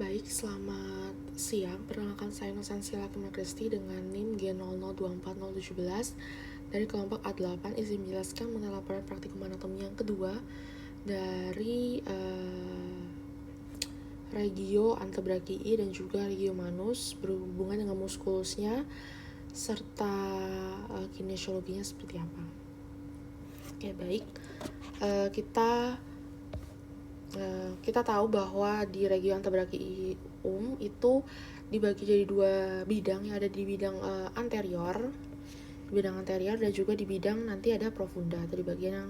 Baik, selamat siang. Perkenalkan saya Nosansila Kristi dengan NIM G002417 dari kelompok A8. Izin menjelaskan mengenai laporan praktikum anatomi yang kedua dari regio antebrakii dan juga regio manus berhubungan dengan muskulusnya serta kinesiologinya seperti apa. Oke, baik. Kita tahu bahwa di regio antebrachium itu dibagi jadi dua bidang, yang ada di bidang anterior dan juga di bidang nanti ada profunda atau di bagian yang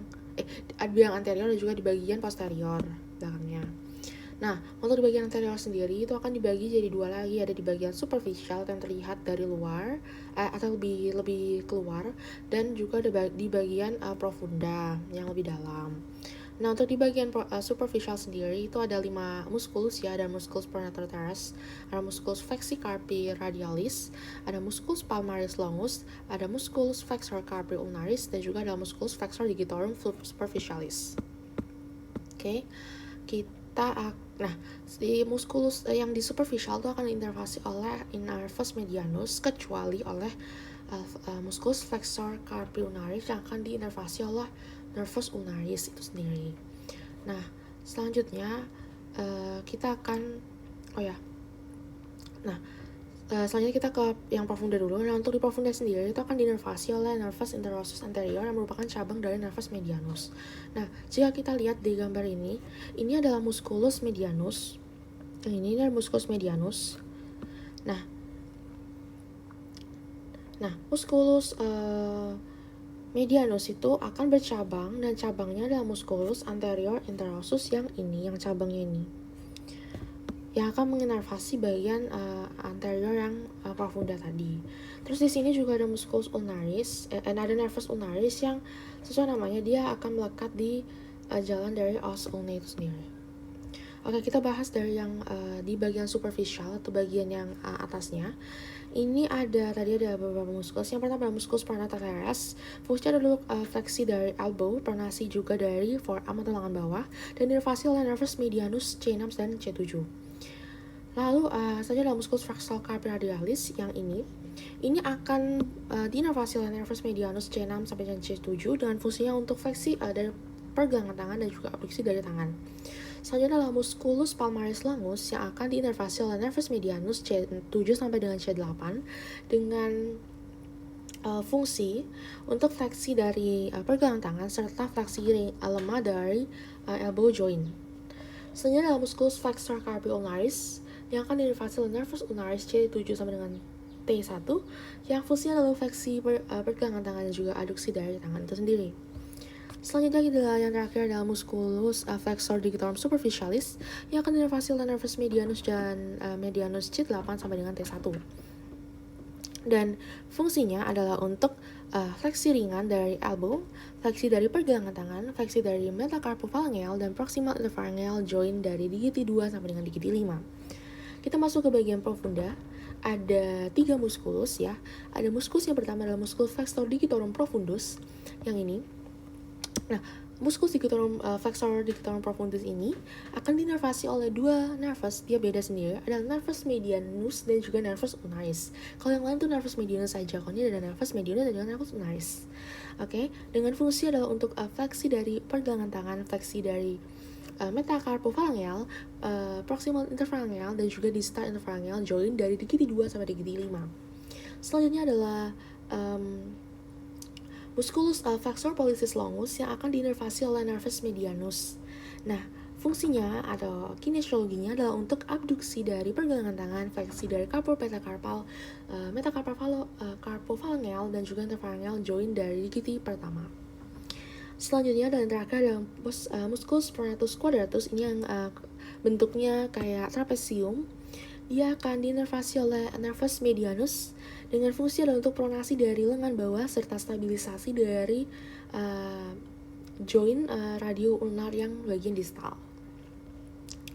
bidang anterior dan juga di bagian posterior belakangnya. Nah, untuk di bagian anterior sendiri itu akan dibagi jadi dua lagi, ada di bagian superficial yang terlihat dari luar atau lebih keluar, dan juga di bagian profunda yang lebih dalam. Nah, untuk di bagian superficial sendiri itu ada 5 muskulus ya, ada musculus pronator teres, ada musculus flexi carpi radialis, ada musculus palmaris longus, ada musculus flexor carpi ulnaris, dan juga ada musculus flexor digitorum superficialis. Oke. Nah, di muskulus yang di superficial itu akan diinnervasi oleh nervus medianus kecuali oleh musculus flexor carpi ulnaris yang akan diinnervasi oleh nervus ulnaris itu sendiri. Nah, selanjutnya selanjutnya kita ke yang profunda dulu. Nah, untuk di profunda sendiri itu akan dinervasi oleh nervus interossus anterior yang merupakan cabang dari nervus medianus. Nah, jika kita lihat di gambar ini adalah musculus medianus. Yang ini adalah musculus medianus. Nah, musculus medianus itu akan bercabang, dan cabangnya adalah musculus anterior interossus yang ini, yang cabangnya ini, yang akan menginervasi bagian anterior yang profunda tadi. Terus di sini juga ada musculus ulnaris, ada nervus ulnaris yang sesuai namanya dia akan melekat di jalan dari os ulnae itu sendiri. Oke, kita bahas dari yang di bagian superficial atau bagian yang atasnya. Ini ada beberapa musculus. Yang pertama adalah musculus pronator teres. Fungsinya adalah fleksi dari elbow, pronasi juga dari forearm atau lengan bawah, dan dinervasi oleh nervus medianus C6 dan C7. Lalu selanjutnya adalah musculus flexor carpi radialis yang ini. Ini akan dinervasi oleh nervus medianus C6 sampai dengan C7 dengan fungsinya untuk fleksi dari pergelangan tangan dan juga abduksi dari tangan. Selanjutnya adalah musculus palmaris longus yang akan diinervasi oleh nervus medianus C7 sampai dengan C8 dengan fungsi untuk fleksi dari pergelangan tangan serta fleksi lemah dari elbow joint. Selanjutnya adalah musculus flexor carpi ulnaris yang akan diinervasi oleh nervus ulnaris C7 sampai dengan T1 yang fungsinya adalah fleksi pergelangan tangan dan juga aduksi dari tangan itu sendiri. Selanjutnya adalah yang terakhir adalah musculus flexor digitorum superficialis yang akan dinervasi oleh nervus medianus dan medianus C8 sampai dengan T1. Dan fungsinya adalah untuk fleksi ringan dari elbow, fleksi dari pergelangan tangan, fleksi dari metacarpophalangeal dan proximal interphalangeal joint dari digiti 2 sampai dengan digiti 5. Kita masuk ke bagian profunda. Ada 3 muskulus ya. Ada muskulus yang pertama adalah musculus flexor digitorum profundus yang ini. Nah, musculus digitorum flexor digitorum profundus ini akan dinervasi oleh 2 nervus, dia beda sendiri. Ada nervus medianus dan juga nervus ulnaris. Kalau yang lain tuh nervus medianus saja, kalau ini ada nervus medianus dan juga nervus ulnaris. Oke, dengan fungsi adalah untuk fleksi dari pergelangan tangan, fleksi dari metacarpophalangeal, proximal interphalangeal dan juga distal interphalangeal joint dari digiti 2 sampai digiti 5. Selanjutnya adalah musculus flexor pollicis longus yang akan diinervasi oleh nervus medianus. Nah, fungsinya atau kinesiologinya adalah untuk abduksi dari pergelangan tangan, fleksi dari carpopetacarpal, metacarpophalangeal dan juga interphalangeal joint dari digiti pertama. Selanjutnya dan terakhir ada musculus pronatus quadratus, ini yang bentuknya kayak trapesium. Dia akan diinervasi oleh nervus medianus dengan fungsi adalah untuk pronasi dari lengan bawah serta stabilisasi dari joint radio ulnar yang bagian distal.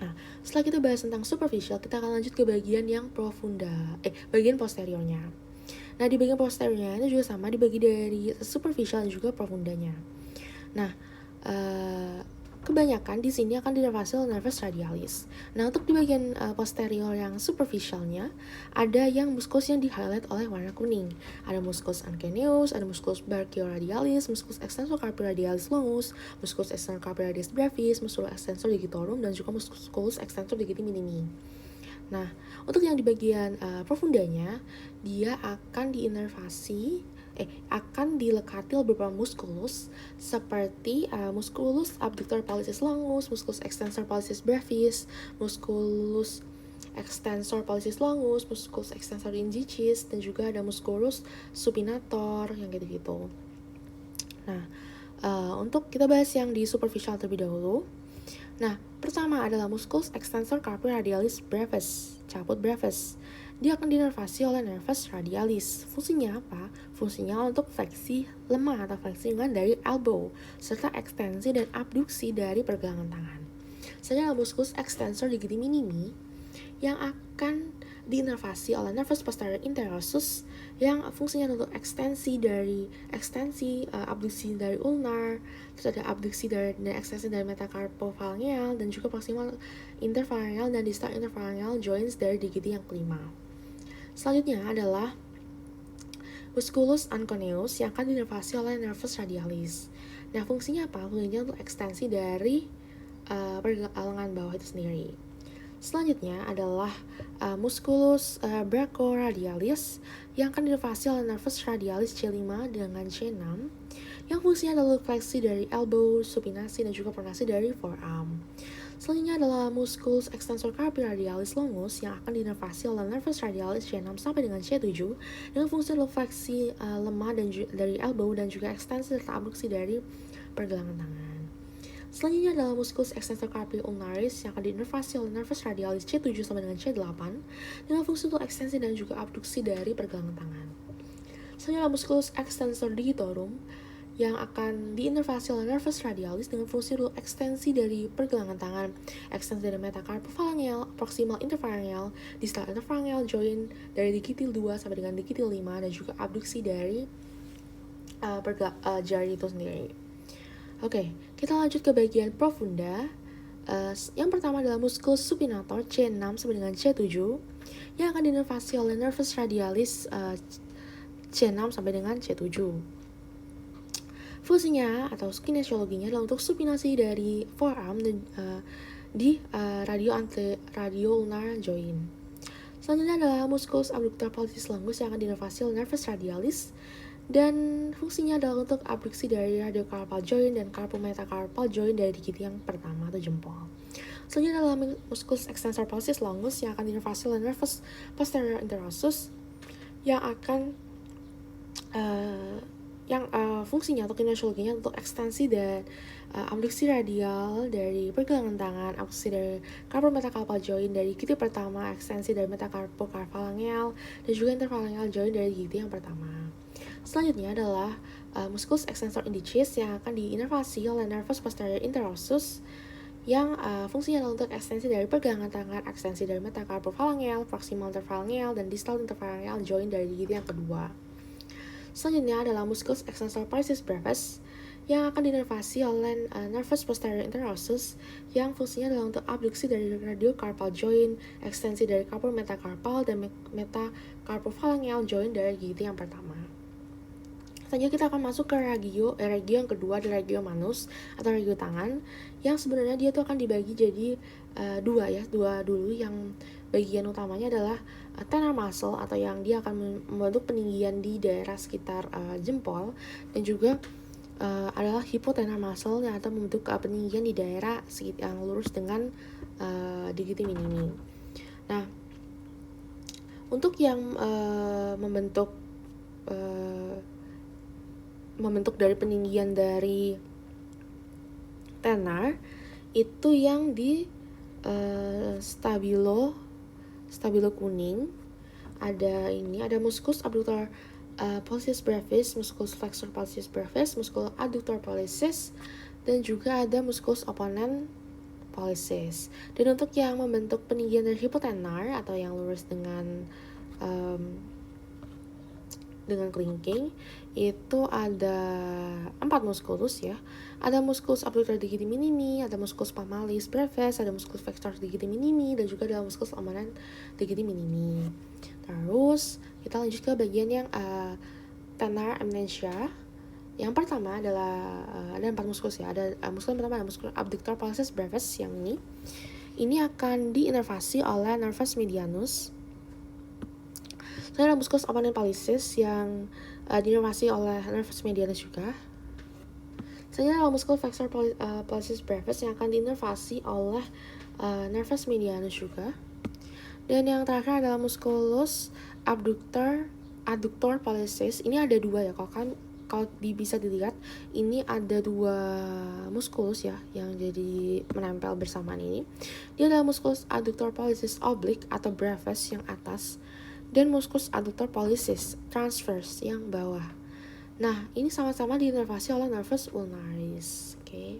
Nah, setelah kita bahas tentang superficial, kita akan lanjut ke bagian yang bagian posteriornya. Nah, di bagian posteriornya itu juga sama, dibagi dari superficial dan juga profundanya. Nah, kebanyakan di sini akan dinervasi oleh nervus radialis. Nah, untuk di bagian posterior yang superficialnya, ada yang musculus yang di-highlight oleh warna kuning. Ada musculus uncaneus, ada musculus brachioradialis, musculus extensor carpi radialis longus, musculus extensor carpi radialis brevis, musculus extensor digitorum, dan juga musculus extensor digiti minimi. Nah, untuk yang di bagian profundanya, dia akan akan dilekati beberapa musculus seperti musculus abductor pollicis longus, musculus extensor pollicis brevis, musculus extensor pollicis longus, musculus extensor injicis, dan juga ada musculus supinator yang gitu-gitu. Nah, untuk kita bahas yang di superficial terlebih dahulu. Nah, pertama adalah musculus extensor carpi radialis brevis, caput brevis. Dia akan dinervasi oleh nervus radialis. Fungsinya apa? Fungsinya untuk fleksi lemah atau fleksi ringan dari elbow, serta ekstensi dan abduksi dari pergelangan tangan. Selanjutnya musculus extensor digiti minimi yang akan diinervasi oleh nervus posterior interosus yang fungsinya untuk abduksi dari ulnar, terus ada abduksi dan ekstensi dari metacarpophalangeal, dan juga proximal interphalangeal dan distal interphalangeal joints dari digiti yang kelima. Selanjutnya adalah musculus uncaneus yang akan dinervasi oleh nervus radialis. Nah, fungsinya apa? Fungsinya untuk ekstensi dari lengan bawah itu sendiri. Selanjutnya adalah musculus brachioradialis yang akan dinervasi oleh nervus radialis C5 dengan C6 yang fungsinya adalah fleksi dari elbow, supinasi, dan juga pronasi dari forearm. Selanjutnya adalah musculus extensor carpi radialis longus yang akan dinervasi oleh nervus radialis C6 sampai dengan C7 dengan fungsi fleksi lemah dari elbow dan juga ekstensi serta abduksi dari pergelangan tangan. Selanjutnya adalah musculus extensor carpi ulnaris yang akan dinervasi oleh nervus radialis C7 sampai dengan C8 dengan fungsi untuk ekstensi dan juga abduksi dari pergelangan tangan. Selanjutnya adalah musculus extensor digitorum yang akan diinervasi oleh nervus radialis dengan fungsi ekstensi dari pergelangan tangan, ekstensi dari metacarpophalangeal, proximal interphalangeal, distal interphalangeal joint dari digitil 2 sampai dengan digitil 5, dan juga abduksi dari jari itu sendiri. Oke, kita lanjut ke bagian profunda. Yang pertama adalah musculus supinator C6 sampai dengan C7 yang akan dinervasi oleh nervus radialis C6 sampai dengan C7. Fungsinya atau kinesiologinya adalah untuk supinasi dari forearm dan di radio ulnar joint. Selanjutnya adalah musculus abductor pollicis longus yang akan dinervasi oleh nervus radialis dan fungsinya adalah untuk abduksi dari radiocarpal joint dan carpometacarpal joint dari digiti yang pertama atau jempol. Selanjutnya adalah musculus extensor pollicis longus yang akan dinervasi oleh nervus posterior interosus yang akan fungsinya atau kinesiologinya untuk ekstensi dan abduksi radial dari pergelangan tangan, abduksi dari carpometacarpal joint dari gigi pertama, ekstensi dari metacarpophalangeal, dan juga interphalangeal joint dari gigi yang pertama. Selanjutnya adalah musculus extensor indicis yang akan diinervasi oleh nervus posterior interosus yang fungsinya adalah untuk ekstensi dari pergelangan tangan, ekstensi dari metacarpophalangeal, proximal interphalangeal, dan distal interphalangeal joint dari gigi yang kedua. Selanjutnya adalah musculus extensor pollicis brevis yang akan dinervasi oleh nervus posterior interosus yang fungsinya adalah untuk abduksi dari radiocarpal joint, ekstensi dari carpometacarpal, dan metacarpophalangeal joint dari gigi yang pertama. Selanjutnya kita akan masuk ke regio yang kedua adalah regio manus atau regio tangan yang sebenarnya dia tuh akan dibagi jadi dua dulu. Yang bagian utamanya adalah tenar muscle atau yang dia akan membentuk peninggian di daerah sekitar jempol, dan juga adalah hipotenar muscle yang akan membentuk peninggian di daerah yang lurus dengan digiti minimi. Nah, untuk yang membentuk dari peninggian dari tenar itu yang di stabilo kuning. Ada musculus abductor pollicis brevis, musculus flexor pollicis brevis, musculus adductor pollicis, dan juga ada musculus opponent pollicis. Dan untuk yang membentuk peninggian dari hipotenar atau yang lurus dengan dengan kelingking itu ada 4 musculus ya. Ada musculus abductor digiti minimi, ada musculus palmaris brevis, ada musculus flexor digiti minimi, dan juga ada musculus lamina digiti minimi. Terus kita lanjut ke bagian yang tenar eminentia. Yang pertama adalah ada 4 musculus ya. Ada musculus pertama ada musculus abductor pollicis brevis yang ini. Ini akan diinervasi oleh nervus medianus. Selanjutnya ada musculus opponent pollicis yang diinervasi oleh nervus medianus juga. Selanjutnya ada musculus flexor pollicis brevis yang akan diinervasi oleh nervus medianus juga. Dan yang terakhir adalah musculus adductor pollicis. Ini ada 2 ya, kalau bisa dilihat ini ada 2 musculus ya yang jadi menempel bersamaan ini. Dia adalah musculus adductor pollicis oblique atau brevis yang atas dan musculus adductor pollicis transverse yang bawah. Nah, ini sama-sama diinervasi oleh nervus ulnaris. Oke.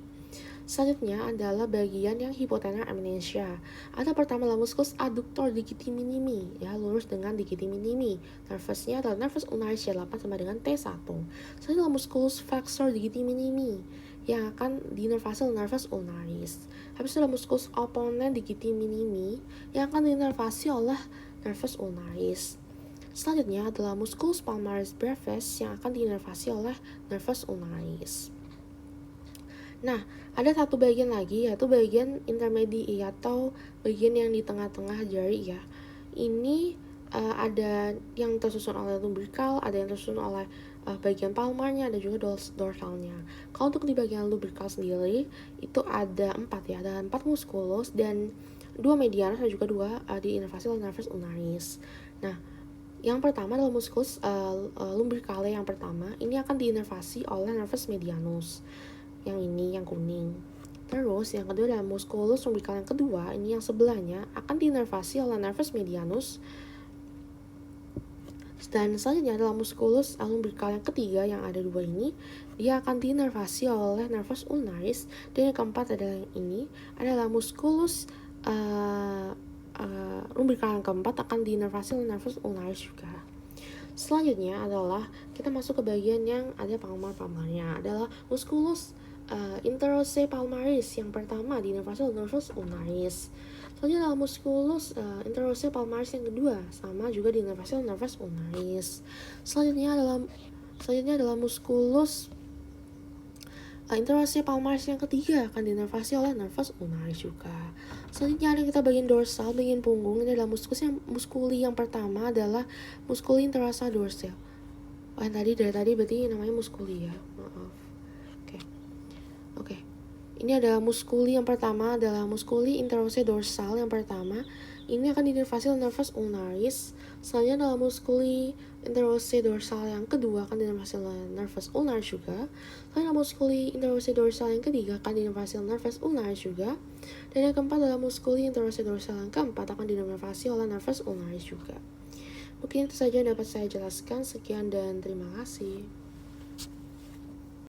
Selanjutnya adalah bagian yang hipotenar eminentia. Ada pertama adalah musculus adductor digiti minimi, ya, lurus dengan digiti minimi. Nervusnya adalah nervus ulnaris C8 sama dengan T1. Selanjutnya adalah musculus flexor digiti minimi yang akan diinervasi oleh nervus ulnaris. Habis itu ada musculus opponent digiti minimi yang akan diinervasi oleh nervus ulnaris. Selanjutnya adalah musculus palmaris brevis yang akan diinervasi oleh nervus ulnaris. Nah, ada satu bagian lagi yaitu bagian intermedii atau bagian yang di tengah-tengah jari ya. Ini ada yang tersusun oleh lumbrical, ada yang tersusun oleh bagian palmarnya, ada juga dorsalnya. Kalau untuk di bagian lumbrical sendiri itu ada 4 ya, ada 4 musculus dan 2 medianus dan juga 2 diinervasi oleh nervus ulnaris. Nah, yang pertama adalah musculus lumbricale yang pertama, ini akan diinervasi oleh nervus medianus. Yang ini yang kuning. Terus yang kedua adalah musculus lumbrical yang kedua, ini yang sebelahnya akan diinervasi oleh nervus medianus. Dan selanjutnya adalah musculus lumbrical yang ketiga yang ada 2 ini, dia akan diinervasi oleh nervus ulnaris. Dan yang keempat adalah yang ini adalah musculus lumbrical yang keempat akan diinervasi oleh nervus ulnaris juga. Selanjutnya adalah kita masuk ke bagian yang ada palmarnya adalah musculus interose palmaris yang pertama diinervasi oleh nervus ulnaris. Selanjutnya adalah musculus interose palmaris yang kedua sama juga diinervasi oleh nervus ulnaris. Selanjutnya adalah musculus interose palmaris yang ketiga akan diinervasi oleh nervus ulnaris juga. Selanjutnya ada kita bagian dorsal, bagian punggung. Ini adalah muskuli yang pertama adalah muskuli interosal dorsal. Dari tadi berarti namanya muskuli ya. Maaf. Oke. Ini ada muskuli yang pertama adalah muskuli interose dorsal yang pertama. Ini akan diinervasi oleh nervus ulnaris. Selanjutnya adalah muskuli interose dorsal yang kedua akan diinervasi oleh nervus ulnaris juga. Selanjutnya muskuli interose dorsal yang ketiga akan diinervasi oleh nervus ulnaris juga. Dan yang keempat adalah muskuli interose dorsal yang keempat akan diinervasi oleh nervus ulnaris juga. Mungkin itu saja yang dapat saya jelaskan. Sekian dan terima kasih.